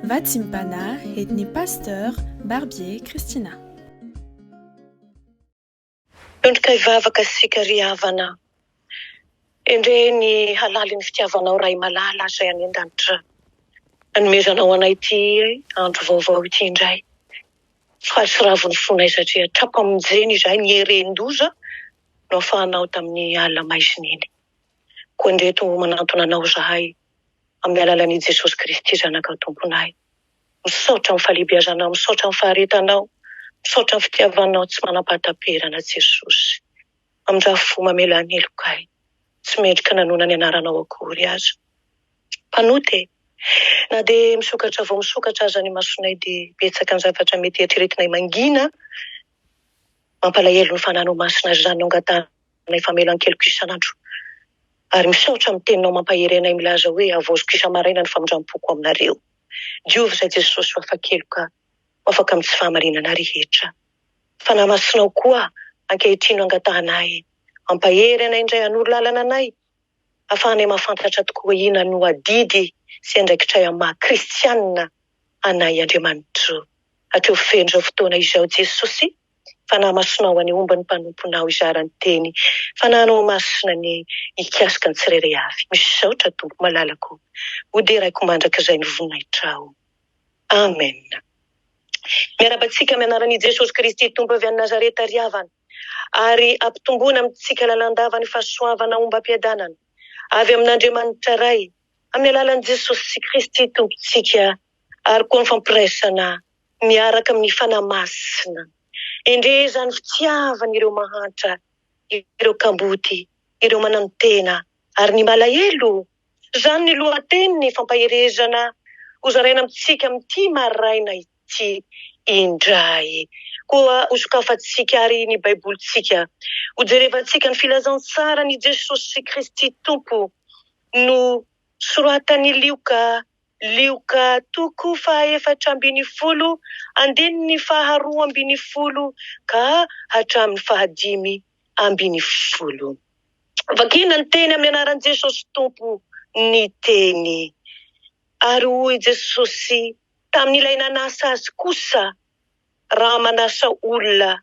Vatimpana etni pasteur Barbier Kristina. Ondrika ivavaka sika ry havana. Endre ny halali ny fitiavanao ray malala izay any an-danitra. Anomezanao anay ity andro vaovao ity indray. Fahasiravony fonay satria trapa aminjeny izay ny herendoza no afahanao tamin'ny alina maizina iny. Koa ndreto manantona anao zahay amin'ny alalan'i Jesosy Kristy zanaka tomponay. Misaotra amin'ny fahalebiazanao, misaotra amin'ny faharetanao, misaotra amin'ny fitiavanao tsy manam-pahatam-perana Jesosy. Amin'irafo mamelany elokay. Tsy mendrika nanona ny anaranao akory aza. Mpanoty, na dia misokatra vao misokatra aza ny masonay dia betsaka ny zavatra mety eritreretinay mangina. Mampalahelo ny fananao masina zanao angatanay famelan-keloko isanandro. Ary misaotra amin'ny teninao mampaherenay milaza hoe avozoko isa-maraina ny famindram-poko aminareo. Diovy izay Jesosy ho afa-keloka, afaka amin'ny tsy fahamarinana rehetra. Fanamasinao koa ankehitrino angatanay. Ampahery anay indray hanoro lalana anay. Afahanay mahafantatra tokoa inona no adidy sy andraikitray amin'ny maha-kristianina anay Andriamanitra. Atreo fendro fotoana izao Jesosy. Fanamasinao any omba ny mpanomponao izarany teny. Fananao masina ny ikasika ny tsirairay avy. Misaotra tompo malalako. Hoderaiko mandrakizay ny voninahitra. Amen. Miarabantsika amin'ny anaran'i Jesosy Kristy tompo avy any Nazareta ry havana. Ary ampitomboana amintsika lalandava ny fahasoavana ombam-piadanana. Avy amin'Andriamanitra ray, amin'ny alalan'i Jesosy Kristy tompontsika, ary koa ny fampiraisana miaraka amin'ny fanamasina. Endre izany fitiavana ireo mahantra, ireo kamboty, ireo manantena, ary ny malahelo. Izany ny lohateny ny fampaherezana hozaraina amintsika amin'ity maraina ity indray. Koa hosokafantsika ary ny baibolitsika. Hojerevantsika ny filazantsara ny Jesosy Kristy tompo no soratany Lioka toko faha-efatra ambin'ny folo, andininy faharoa ambin'ny folo, ka hatramin'ny fahadimy ambin'ny folo. Vakina ny teny amin'ny anaran'i Jesosy tompo ny teny. Ary hoy Jesosy tamin'ilay nanasa azy kosa, raha manasa olona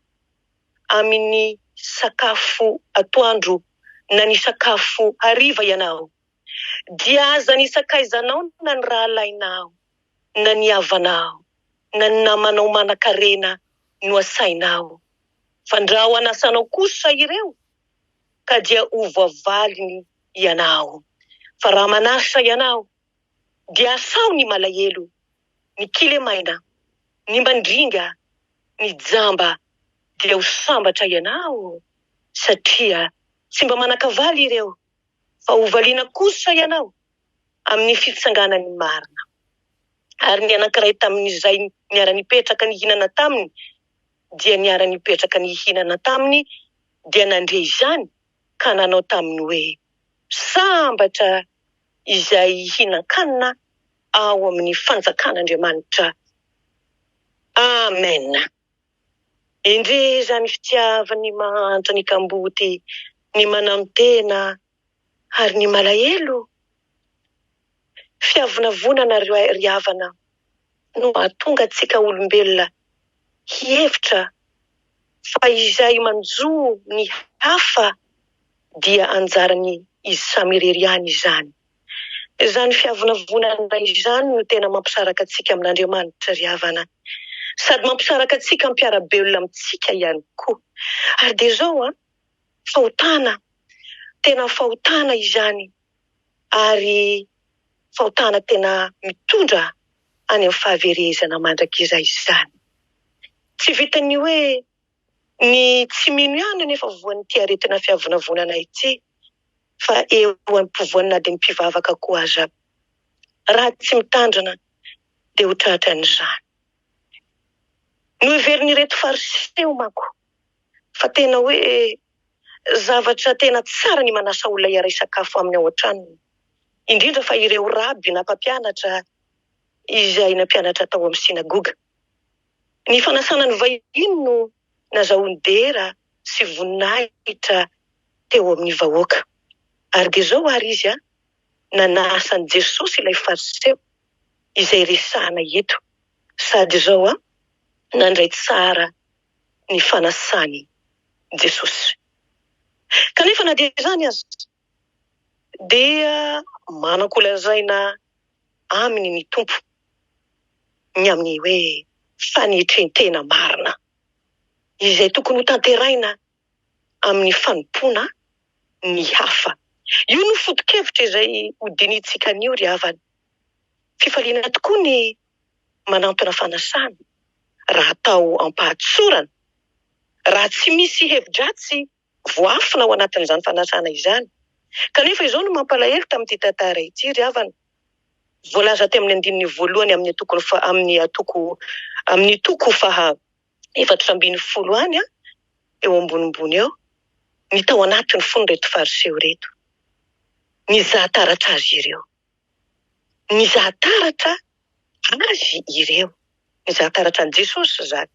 amin'ny sakafo atoandro na ny sakafo hariva ianao, dia aza ny sakaizanao na ny raha alainao, na ny havanao, na ny namanao manan-karena no asainao. Fandraho anasanao kosa ireo, ka dia ho voavaliny ianao. Fa raha manasa ianao, dia asao ny malahelo, ny kilemaina, ny mandringa, ny jamba, dia ho sambatra ianao. Satria tsy mba manakavaly ireo, fa ho valiana kosa ianao amin'ny fitsanganany marina. Ary ny anankiray tamin'izay niara-nipetraka ny hinana taminy, dia niara-nipetraka ny hinana taminy, dia nandre izany, ka nanao taminy hoe sambatra izay hinan-kanina ao amin'ny fanjakan'Andriamanitra. Amen. Endre izany fitiavany mahantra ny kamboty, ny manantena, ary ny malahelo. Fiavonavonana ry havana no mahatonga antsika olombelona hihevitra fa izay manjo ny hafa dia anjarany izy samy irery ihany izany. Izany fiavonavonana izany no tena mampisaraka antsika amin'Andriamanitra ry havana. Sady mampisaraka antsika mpiara-belona amintsika ihany koa. Ary dia izao fahotana, tena fahotana izany. Ary fahotana tena mitondra any amin'ny fahaverezana mandrakizay izany. Tsy vitany hoe ny tsy mino ihany nefa voan'ity aretina fiavonavonana ity, fa eo am-pivoanana dia ny mpivavaka koa aza. Raha tsy mitandrina dia ho tratra an'izany. No iverin'ny reto fariseo manko, fa tena hoe zavatra tena tsara ny manasa olona hiaray sakafo amin'ny ao an-tranony. Indrindra fa ireo raby na mpampianatra izay nampianatra tao amin'ny sinagoga. Ny fanasana ny vahiny no nazahoany dera sy voninahitra teo amin'ny vahoaka. Ary dia izao ary izy nanasa an'i Jesosy ilay fariseo izay resahana eto, sady izao nandray tsara ny fanasany Jesosy. Kanefa na dia izany aza dia manankolazaina aminy ny tompo ny amin'ny hoe fanetrentena marina izay tokony ho tanteraina amin'ny fanompoana ny hafa. Io no foto-kevitra izay hodinitsika anio ry havana. Fifaliana tokoa ny manantona fanasana raha atao ampahatsorana, raha tsy misy hevidratsy voafina ao anatin'izany fanasana izany. Kanefa izao no mampalahelo tamin'ity tantara ity ry havana. Voalaza tamin'ny andininy voalohany amin'ny toko faha 720 any eo ambonimbony eo, ny tao anatin'ny fony reto fariseo reto. Nizahan-taratra azy ireo. Nizahan-taratra azy ireo. Nizahan-taratra an' Jesosy zany.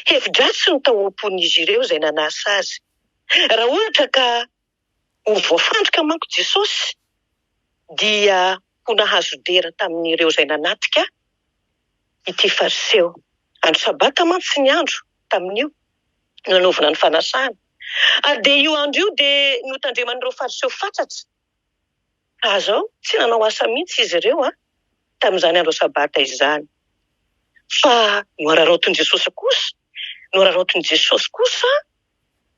Hevidratsy ny tao am-pon'izy ireo izay nanasa azy. Raha ohatra ka ho voafandrika manko Jesosy dia ho nahazo dera tamin'ireo izay nanatika ity fariseo. Andro sabata mantsy ny andro tamin'io nanaovana ny fanasana. Dia io andro io dia notandreman'ireo fariseo fatsatra. Azao tsy nanao asa mihitsy izy ireo tamin'izany andro sabata izany. Fa noararaotin' Jesosy kosa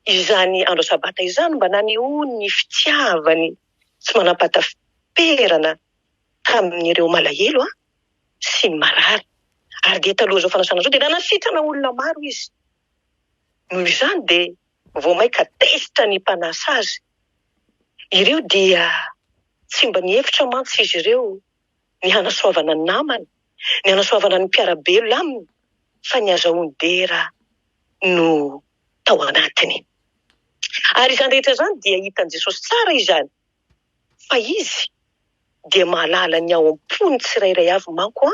izany andro sabata izany mba naneho ny fitiavany tsy manam-pataferana tamin'ireo malahelo sy ny marary. Ary dia taloha izao fanasana izao dia nanasitrana olona maro izy. Noho izany dia vao maika tesitra ny mpanasa azy. Ireo dia tsy mba nihevitra mantsy izy ireo ny hanasoavana ny namany, ny hanasoavana ny mpiarabelo aminy, fa ny azahoany dera no tao anatiny. Ary izany rehetra izany dia hitan' Jesosy tsara izany. Fa izy dia mahalala ny ao am-pony tsirairay avy manko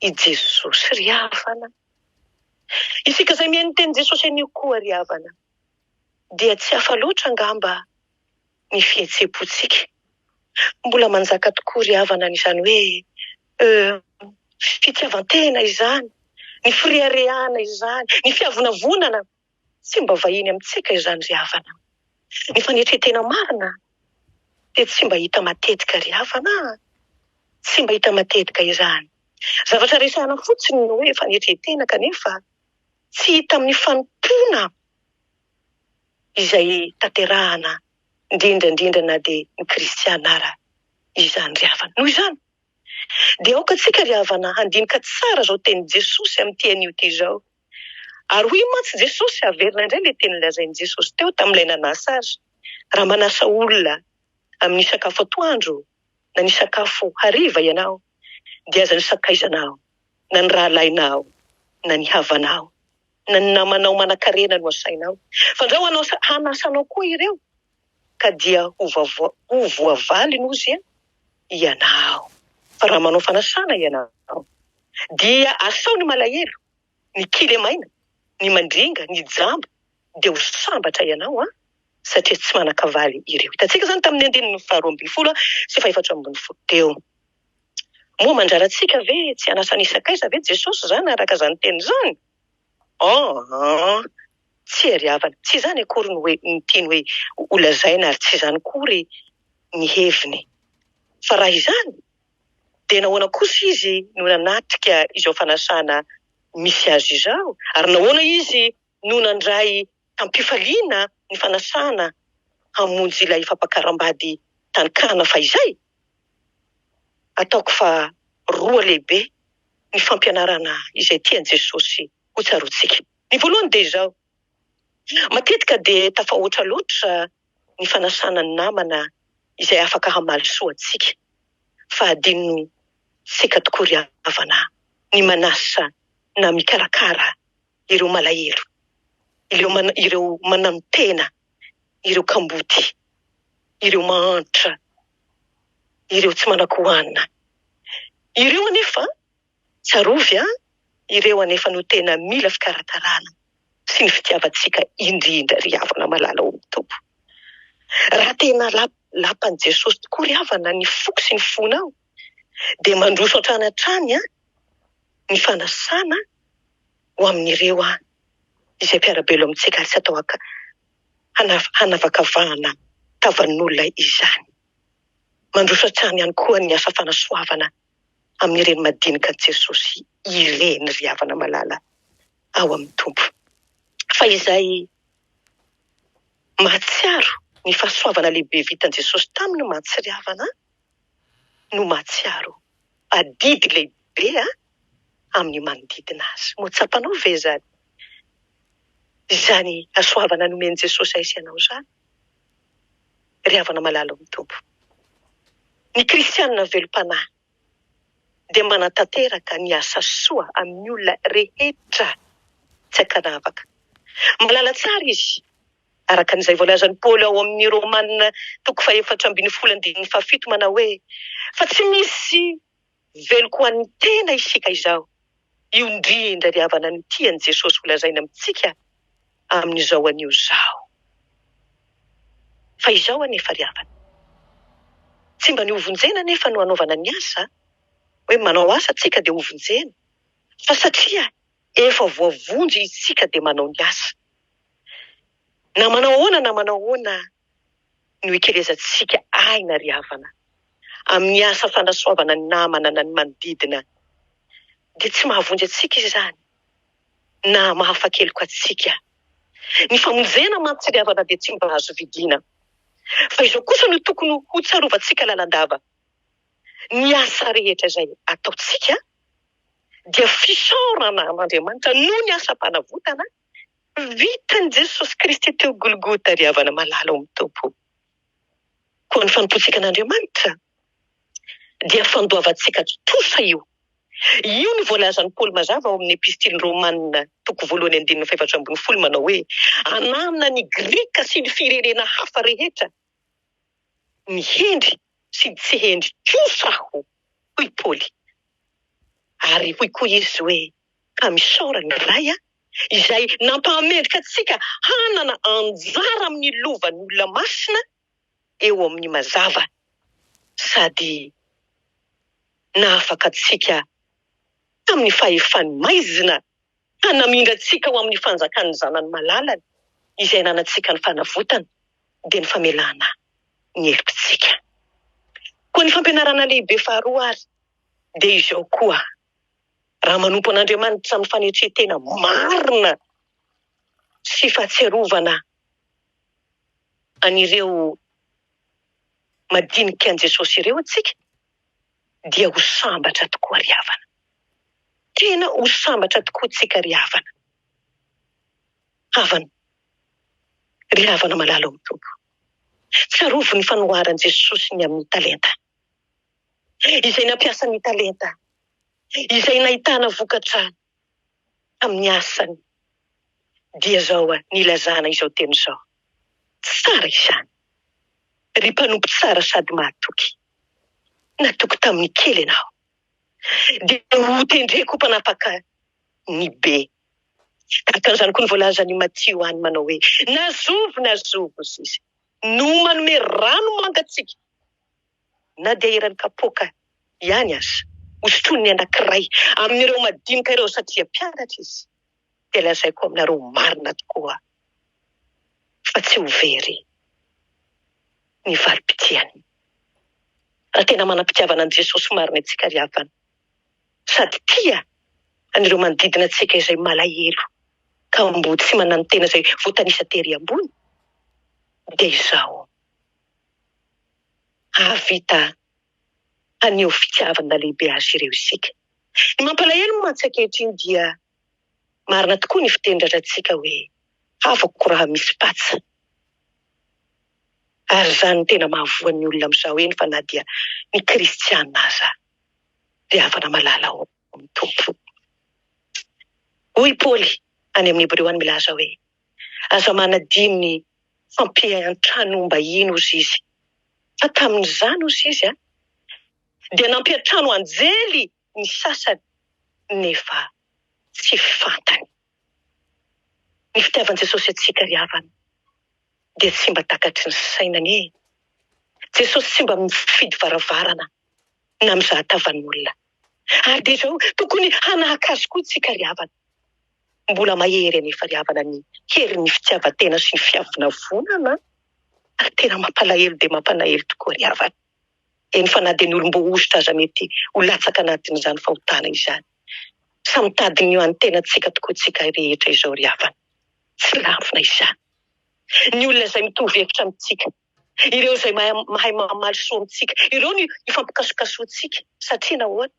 i Jesosy ry havana. Isika izay mihaino teny Jesosy anio koa ry havana, dia tsy hafa loatra angamba ny fihetseham-pontsika. Mbola manjaka tokoa ry havana n'izany hoe fitiavan-tena izany, ny fireharehana izany, ny fiavonavonana. Tsy mba vahiny amintsika izany ry havana. Ny fanetretena marina dia tsy mba hita matetika ry havana. Tsy mba hita matetika izany. Zavatra resahana fotsiny no hoe fanetretena kanefa tsy hita amin'ny fanompoana izay tanterahana indrindra na dia ny kristianara izany ry havana. Noho izany dia aokantsika ry havana handinika tsara izao teny Jesosy amin'ity anio ity izao. Ary hoy mantsy Jesosy, averina indray ilay teny lazainy Jesosy teo tamin'ilay nanasa azy. Raha manasa olona amin'ny sakafo atoandro na ny sakafo hariva ianao, dia aza ny sakaizanao, na ny rahalainao, na ny havanao, na ny namanao manan-karena no asainao. Fa andrao hanasanao koa ireo, ka dia ho voavaly nozy ianao. Fa raha manao fanasana ianao, dia asao ny malahelo, ny kily maina, ny mandringa, ny jamba, dia ho sambatra ianao satria tsy manan-kavaly ireo. Hitantsika izany tamin'ny andininy 12 sy 14 teo. Moa mandraratsika ve tsy hanasana isakaiza ve Jesosy izany araka izany teny izany? Tsy ry havana, tsy izany akory ny hoe tiany hoe holazaina ary tsy izany akory ny heviny. Fa raha izany dia nahoana kosa izy no nanatrika izao fanasana misy azy izao, ary nahoana izy no nandray tampifaliana ny fanasana hamonjy ilay fampakaram-bady tany Kana fa izay. Ataoko fa roa lehibe ny fampianarana izay tian Jesosy ho tsarotsika. Ny voalohany dia izao, matetika dia tafahoatra loatra ny fanasana ny namana izay afaka hamaly soa antsika. Fa adinony sika tokoa ry havana ny manasa na mikarakara ireo malahelo, ireo manano tena, ireo kamboty, ireo mahantra, ireo tsy manan-kohanina. Ireo anefa tsarovy ireo anefa no tena mila fikarakarana sy ny fitiavantsika indrindra ry havana malala ho tompo. Raha tena lapan Jesosy tokoa ry havana ny foko sy ny fonao, dia mandroso hatrany hatrany ny fanasana ho amin'ireo izay mpiarabelo amintsika ary tsy atao hanavakavahana tavan'olona izany. Mandroso hatrany ihany koa ny asa fanasoavana amin'ireny madinika ny Jesosy ireny ry havana malala ao amin'ny Tompo. Fa izay mahatsiaro ny fahasoavana lehibe vitan' Jesosy taminy mantsy ry havana no mahatsiaro adidy lehibe amin'ny manodidina azy. Motsapanao ve zany? Izany hasoavana nomeny Jesosy aisy ianao zany ry havana malala amin'ny Tompo. Ny kristianina velom-panahy dia manatanteraka ny asa soa amin'ny olona rehetra tsy ankanavaka. Malala tsara izy araka n'izay voalazan'i Paoly ao amin'ny Romanina 4:17 manao hoe fa tsy misy veloko an'ny tena isika izao, io indrindra ry havana ny tian'i Jesosy holazaina amintsika amin'izao anio zao. Fa izao anefa ry havana, tsy mba ny hovonjena nefa no anaovana ny asa, hoe manao asa tsika dia hovonjena, fa satria efa voavonjy isika dia manao ny asa. Na manao ahoana no ekerezantsika aina ry havana amin'ny asa fanasoavana ny namana na ny manodidina, dia tsy mahavonjy atsika izany na mahafakeloko atsika. Ny famonjena mantsy ry havana dia tsy mba azo vidiana, fa izao kosa no tokony ho tsarovantsika lalandava. Ny asa rehetra izay ataotsika dia fisaorana amin'Andriamanitra noho ny asa-panavotana vitan'i Jesosy Kristy teo Golgota ry havana malala ao amin'ny Tompo. Koa ny fanompoantsika an'Andriamanitra dia fandoavantsika tosa io. Io ny voalazan'i Paoly mazava ao amin'ny epistily Romanina 2:17 manao hoe anamina ny Grika sy ny firenena hafa rehetra ny hendry sy ny tsy hendry kosa aho, hoy Paoly. Ary hoy koa izy hoe ka misaora ny ray izay nampahamendrika atsika hanana anjara amin'ny lovan'ny olona masina eo amin'ny mazava, sady nahafaka atsika amin'ny fahefany maizina hanamindra atsika ho amin'ny fanjakan'ny zanany malalany izay nanantsika ny fanavotana dia ny famelana ny herim-pitsika. Koa ny fampianarana lehibe faharoa ary dia izao koa, raha manompo an'Andriamanitra amin'ny fanetretena marina sy fahatsiarovana an'ireo madinika an' Jesosy ireo atsika, dia ho sambatra tokoa ry havana. Tena ho sambatra tokoa tsika ry havana. Ry havana malala ao amin'ny Tompo. Tsarovo ny fanoharan'i Jesosy ny amin'ny talenta. Izay nampiasa ny talenta, izay nahitana vokatra amin'ny asany, dia zao nilazana izao teny izao. Tsara izany. Ry mpanompo tsara sady mahatoky. Natoky tamin'ny kely ianao. Dia ho tendreko mpanapaka ny be. Takan'izany koa ny voalazan'i Matteo any manao hoe nazovo izy no manome rano mangatsika na dia eran'ny kapoaka ihany aza hosotrony ny anankiray amin'ireo madinika ireo satria mpianatra izy. Dia lazaiko aminareo marina tokoa fa tsy ho very ny valim-pitiany. Raha tena manam-pitiavana an' Jesosy marina antsika ry havana, sady tia an'ireo manodidina antsika izay malahelo ka mbo tsy manano tena izay voatanisa tery ambony, dia izao havita aneo fitiavana lehibe azy ireo isika. Ny mampalahelo mantsy ankehitriny dia marina tokoa ny fitendrantsika hoe havako raha misy patsa. Ary izany tena mahavoan'ny olona amin'izao eny fa na dia ny kristianina aza. Dia havana malala ao amin'ny Tompo. Hoy Paoly any amin'ny Hebreo any milaza hoe aza manadino ny fampiantrano mbahiny ozy izy. Fa tamin'izany ozy izy dia nampiantrano anjely ny sasany nefa tsy fantany. Ny fitiavan'i Jesosy atsika ry havana dia tsy mba takatry ny sainany. Jesosy tsy mba mifidy varavarana na mizahatavan'olona. Ary dia izao tokony hanahaka azy koa tsika ry havana. Mbola mahery anefa ry havana ny hery ny fitiavan-tena sy ny fiavina vonana. Ary tena mampalahelo dia mampalahelo tokoa ry havana. Eny fa na dia ny olom-bohositra aza mety ho latsaka anatin'izany fahotana izany. Samy mitady ny an-tena tsika tokoa tsika rehetra izao ry havana. Tsy lavina izany. Ny olona izay mitovy hevitra amintsika, ireo izay mahay mamaly soa amintsika, ireo ny ifampikasokasoantsika. Satria nahoana?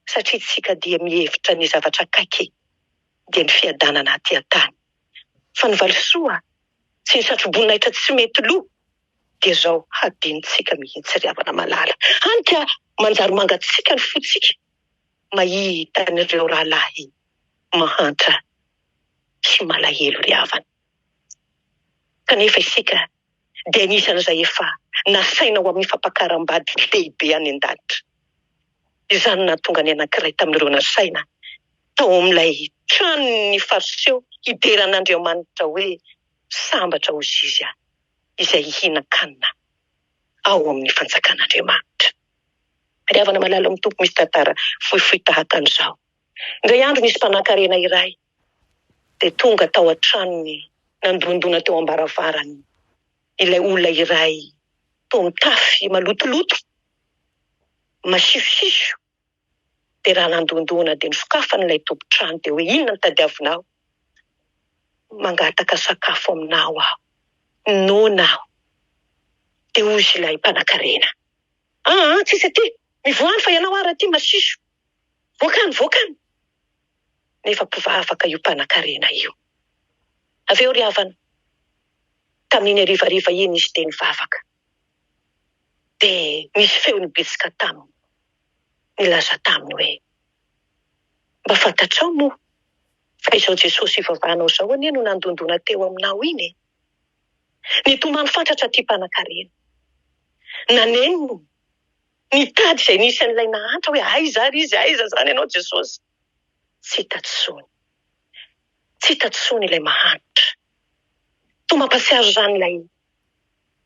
Satria tsika dia mihevitra ny zavatra akaiky dia ny fiadanana aty an-tany. Fa ny valisoa sy ny satroboninahitra tsy mety loha dia izao hadinontsika mihitsy ry havana malala. Anka manjary mangatsika ny fotsika mahita an'ireo rahalahy mahantra sy malahelo ry havana. Kanefa isika dia anisan'izay efa nasaina ho amin'ny fampakaram-bady lehibe any an-danitra. Izany nahatonga ny anankiray tamin'ireo nasaina tao amin'ilay tranony fariseho hideran'Andriamanitra hoe sambatra hozy izy izay hihinan-kanina ao amin'ny fanjakan'Andriamanitra. Ry havana malala mitompo misy tantara fohifohy tahaka an'izao. Indray andro nisy mpanan-karena iray dia tonga tao an-tranony nandondona teo ambaravarany ilay olona iray tao mitafy malotoloto, masifisifo. Dia raha nandondona dia nisokafan'ilay tompo-trano dia hoe inona no tadiavinao? Mangataka sakafo aminao aho, noana aho. Dia hozy ilay mpanan-karena, tsisy aty, mivoany fa ianao ary aty masiso. Voakany. Nefa mpivavaka io mpanan-karena io. Avy eo ry havana, tamin'iny arivariva iny izy dia nivavaka. Dia misy feo nibetsika taminy. Nilaza taminy hoe, mba fantatrao moa fa izao Jesosy ivavahanao izao anie no nandondona teo aminao iny. Nitomany fantatra ty mpanan-karena. Naneniny nitady izay nisy an'ilay nahantra hoe aiza zany ianao Jesosy. Tsy tatsony ilay mahantra. To mampasiaro izany ilay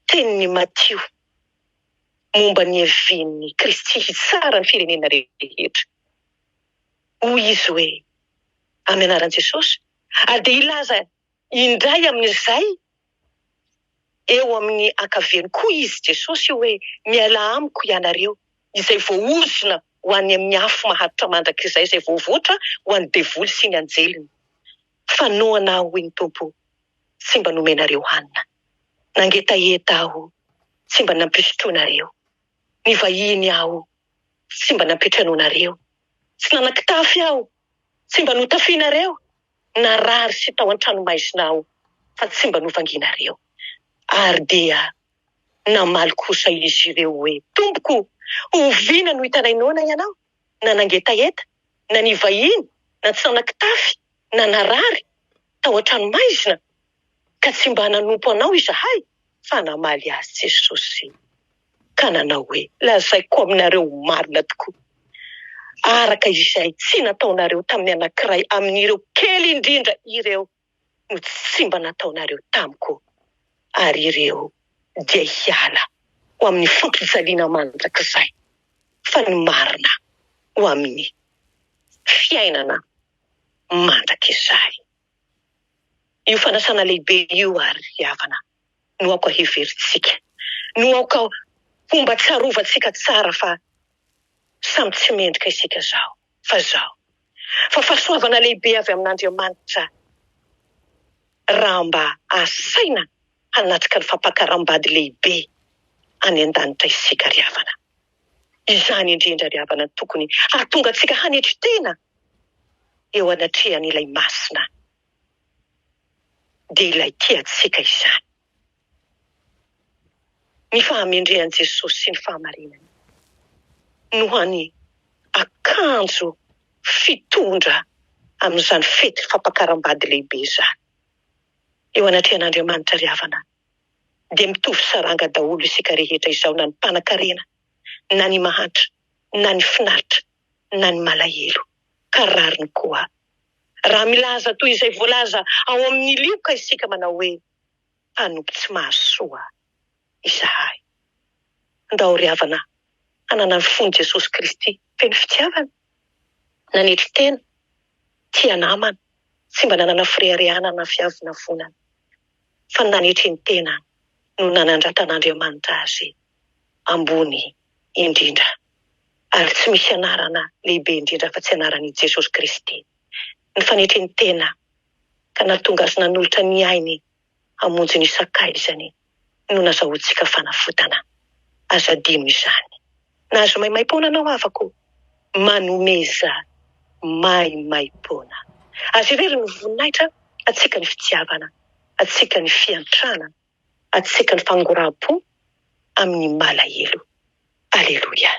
teniny Matio momba ny hevin'ny Kristy hitsara ny firenena rehetra. Hoy izy hoe amin'ny anaran'i Jesosy, ary dia ilaza indray amin'izay eo amin'ny ankaviany koa izy Jesosy hoe miala amiko ianareo izay voaozona ho any amin'ny afo maharitra mandrakizay izay voavoatra ho an'ny devoly sy ny anjeliny. Fa noana aho hoy ny Tompo, tsy mba nomenareo hanina. Nangetaheta aho, tsy mba nampisotroanareo. Nivahiny aho, tsy mba nampitranonareo. Tsy nanakitafy aho, tsy mba notafianareo. Narary sy tao an-tranomaizina aho, fa tsy mba novanginareo. Ary dia namaly kosa izy ireo hoe, Tompoko, oviana no hitanay noana ianao? Na nangetaheta, na nivahiny, na tsy nanakitafy, na narary tao an-tranomaizina, ka tsy mba nanompo anao izahay, fa namaly azy Jesosy. Ka nanao hoe, lazaiko aminareo marina tokoa. Araka izay tsy nataonareo tamin'ny anankiray amin'ireo kely indrindra ireo no tsy mba nataonareo tamiko. Ary ireo dia hiala ho amin'ny fampijaliana mandrakizay, fa ny marina ho amin'ny fiainana mandrakizay. Io fanasana lehibe io ary havana no aoka heveritsika, no aoka fomba tsarovatsika tsara fa samy tsy mendrika isika zao, fa zao. Fa fahasoavana lehibe avy amin'Andriamanitra raha mba asaina hanatrika ny fampakaram-bady lehibe any an-danitra isika ry havana. Izany indrindra ry havana tokony hahatonga antsika hanetry-tena eo anatrehan'ilay masina dia ilay tiantsika izany. Ny fahamendrehan'i Jesosy sy ny fahamarinany no hany akanjo fitondra amin'izany fety fampakaram-bady lehibe izany. Eo anatrehan'Andriamanitra ry havana dia mitovy saranga daholo isika rehetra izao, na ny mpanan-karena, na ny mahantra, na ny finaritra, na ny malahelo. Ka rariny koa raha milaza toy izay voalaza ao amin'ny lioka isika manao hoe mpanompo tsy mahasoa izahay. Andao ry havana hanana ny fony Jesosy Kristy feno fitiavana, nanetry tena, tia namana, tsy mba nanana fireharehana na fiavonavonana, fa nanetry ny tena no nanandratan'Andriamanitra azy ambony indrindra. Ary tsy misy anarana lehibe indrindra fa tsy anaran'i Jesosy Kristy. Ny fanetry ny tena ka nahatonga azy nanolotra ny ainy hamonjy ny sakaizany no nazahoantsika fanafotana. Aza adino izany. Na azo maimai-pona anao avako, manomeza maimai-pona. Azy irery ny voninahitra, atsika ny fitiavana, atsika ny fiantrana, atsika ny fangoram-po amin'ny malahelo. Aleluia.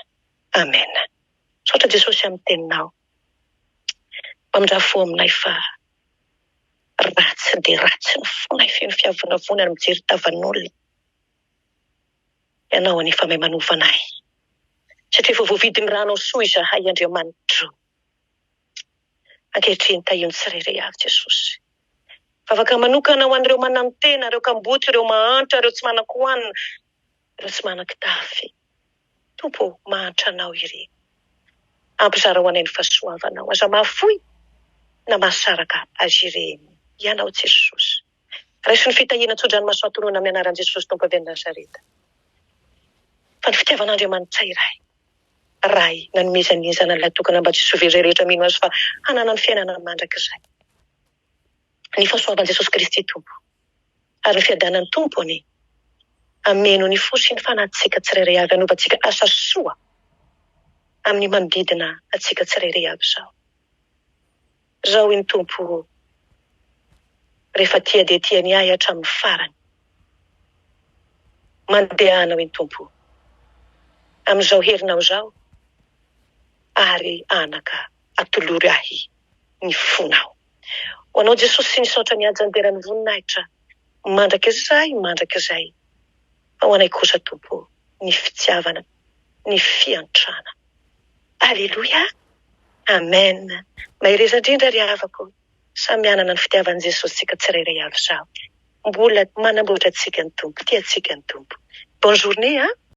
Amen. Sotra Jesosy amin'ny teninao. Mpamindrafo aminay fa ratsy dia ratsy ny fonay feno fiavonavonana mijery tavan'olona. Ianao anefa mahay manovanay. Satria efa voavidy ny ranao soa izahay Andriamanitra. Ankehitriny tahony tsirairay avy Jesosy. Fa afaka manokana ho an'ireo manantena, ireo kamboty, ireo mahantra, ireo tsy manan-koanina, ireo tsy manan-kitafy. Tompo, mahantra anao iry. Ampizara ho anay ny fahasoavanao. Aza mahafoy na mahasaraka azy ireny. Ianao Jesosy. Raisy ny fitahiana tsodranomaso antonona amin'ny anaran'i Jesosy Tompo avy Nazareta. Fa ny fitiavan'Andriamanitra iray. Ray nanomezan'izana ilay tokana mba tsy sovery rehetra mino azy fa hanana ny fiainana mandrakizay. Ny fahasoavan'i Jesosy Kristy Tompo. Ary ny fiadanan'ny Tompony ameno ny fo sy ny fanahintsika tsirairay avy hanaovantsika asa soa amin'ny manodidina atsika tsirairay avy izao. Zao ny Tompo rehefa tia dia tia ny ahy hatramin'ny farany. Mandehanao ny Tompo amin'izao herinao izao ary anaka atolory ahy ny fonao. Ho anao Jesosy sy nisaotra ny ajanderan'ny voninahitra, mandrakizay. Ho anay kosa Tompo ny fitiavana, ny fiantrana. Aleluia. Amen. Mahireza indrindra ry havako. Samy anana ny fitiavan'i Jesosy tsika tsirairay avy izao. Mbola manamboatra antsika ny Tompo, tia antsika ny Tompo. Bonne journée, hein?